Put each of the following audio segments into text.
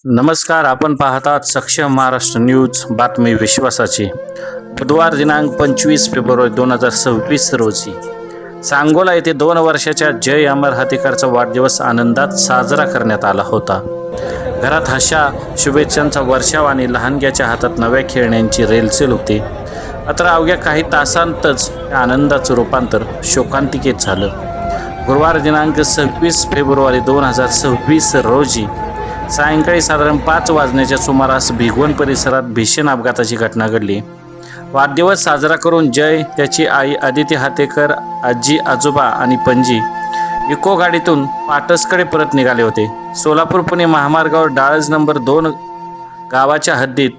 नमस्कार. आपण पाहतात सक्षम महाराष्ट्र न्यूज, बातमी विश्वासाची. बुधवार दिनांक 25 फेब्रुवारी 2026 रोजी सांगोला येथे 2 वर्षाच्या जय अमर हातीकरचा वाढदिवस आनंदात साजरा करण्यात आला होता. घरात हशा शुभेच्छांचा वर्षाव आणि लहानग्याच्या हातात नव्या खेळण्यांची रेलचेल होती. मात्र अवघ्या काही तासांतच त्या आनंदाचं रूपांतर शोकांतिकेत झालं. गुरुवार दिनांक 26 फेब्रुवारी 2026 रोजी सायंकाळी साधारण 5 वाजण्याच्या सुमारास भिगवण परिसरात भीषण अपघाताची घटना घडली. वाढदिवस साजरा करून जय, त्याची आई अदिती हातेकर, आजी आजोबा आणि पणजी इको गाडीतून पाटसकडे परत निघाले होते. सोलापूर पुणे महामार्गावर डाळज नंबर 2 गावाच्या हद्दीत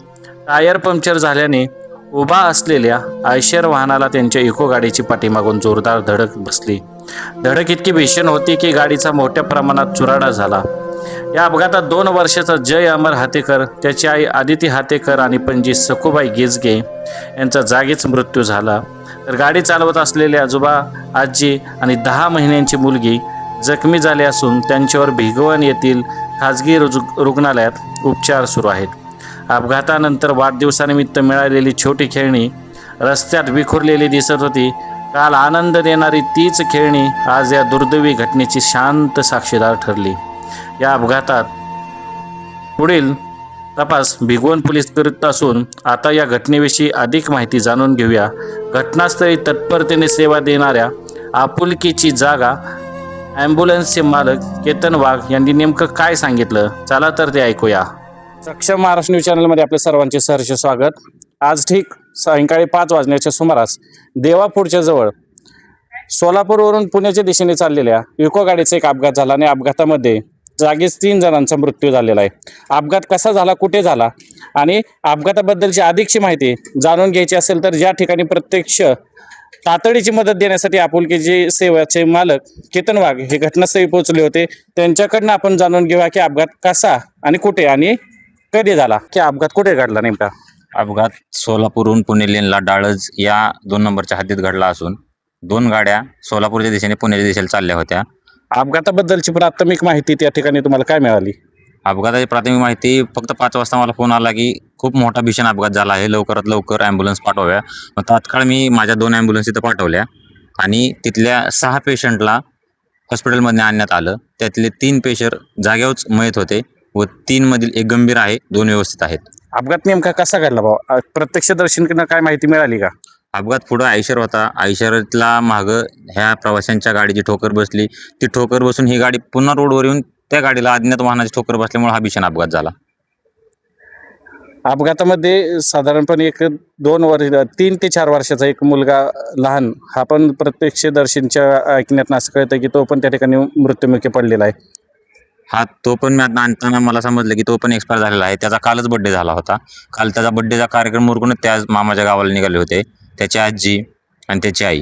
टायर पंक्चर झाल्याने उभा असलेल्या आयशर वाहनाला त्यांच्या इको गाडीची पाठीमागून जोरदार धडक बसली. धडक इतकी भीषण होती की गाडीचा मोठ्या प्रमाणात चुराडा झाला. या अपघातात 2 वर्षाचा जय अमर हातेकर, त्याची आई आदिती हातेकर आणि पणजी सखूबाई गिजगे यांचा जागीच मृत्यू झाला. तर गाडी चालवत असलेले आजोबा, आजी आणि 10 महिन्यांची मुलगी जखमी झाले असून त्यांच्यावर भिगवण येथील खाजगी रुग्णालयात उपचार सुरू आहेत. अपघातानंतर वाढदिवसानिमित्त मिळालेली छोटी खेळणी रस्त्यात विखुरलेली दिसत होती. काल आनंद देणारी तीच खेळणी आज या दुर्दैवी घटनेची शांत साक्षीदार ठरली. या अपघातात पुढील तपास भिगवण पोलीस करीत असून आता या घटनेविषयी अधिक माहिती जाणून घेऊया. घटनास्थळी तत्परतेने सेवा देणाऱ्या आपुलकीची जागा ॲम्ब्युलन्सचे मालक केतन वाघ यांनी नेमकं काय सांगितलं, चला तर ते ऐकूया. सक्षम महाराष्ट्र न्यूज चॅनलमध्ये आपल्या सर्वांचे सहर्ष स्वागत. आज ठीक सायंकाळी 5 वाजण्याच्या सुमारास देवापूरच्या जवळ सोलापूरवरून पुण्याच्या दिशेने चाललेल्या इको गाडीचा एक अपघात झाला आणि अपघातामध्ये जागीच 3 जणांचा मृत्यू झालेला आहे. अपघात कसा झाला, कुठे झाला आणि अपघाताबद्दलची अधिकची माहिती जाणून घ्यायची असेल तर ज्या ठिकाणी प्रत्यक्ष तातडीची मदत देण्यासाठी आपुलकीची सेवेचे मालक केतन वाघ हे घटनास्थळी पोहोचले होते. त्यांच्याकडनं आपण जाणून घेऊया की अपघात कसा आणि कुठे आणि कधी झाला, की अपघात कुठे घडला नेमका. अपघात सोलापूरहून पुणे लेनला डाळज या 2 नंबरच्या हद्दीत घडला असून 2 गाड्या सोलापूरच्या दिशेने पुण्याच्या दिशेला चालल्या होत्या. अपघाताबद्दलची प्राथमिक माहिती त्या ठिकाणी तुम्हाला काय मिळाली? अपघाताची प्राथमिक माहिती फक्त 5 वाजता मला फोन आला की खूप मोठा भीषण अपघात झाला आहे, लवकरात लवकर ॲम्ब्युलन्स पाठवाव्या. मग तात्काळ मी माझ्या 2 ॲम्ब्युलन्स तिथं पाठवल्या आणि तिथल्या 6 पेशंटला हॉस्पिटलमध्ये आणण्यात आलं. त्यातले 3 पेशंट जागेवरच मयत होते व 3 मधील एक गंभीर आहे, 2 व्यवस्थित आहेत. अपघात नेमका कसा घडला भाऊ? प्रत्यक्षदर्शींकडनं काय माहिती मिळाली का? अपघात पुढं आयशर होता. आयशरला मागं ह्या प्रवाशांच्या गाडीची ठोकर बसली. ती ठोकर बसून ही गाडी पुन्हा रोडवर येऊन त्या गाडीला अज्ञात वाहनाची ठोकर बसल्यामुळे हा भीषण अपघात झाला. अपघातामध्ये साधारणपणे 3 ते 4 वर्षाचा एक मुलगा लहान, हा पण प्रत्यक्षदर्शींच्या ऐकण्यात असं कळतं की तो पण त्या ठिकाणी मृत्युमुखी पडलेला आहे. हा तो पण मी आता आणताना मला समजलं की तो पण एक्सपायर झालेला आहे. त्याचा कालच बड्डे झाला होता. काल त्याचा बड्डेचा कार्यक्रम उरकूनच त्या मामाच्या गावाला निघाले होते, त्याची आजी आणि त्याची आई.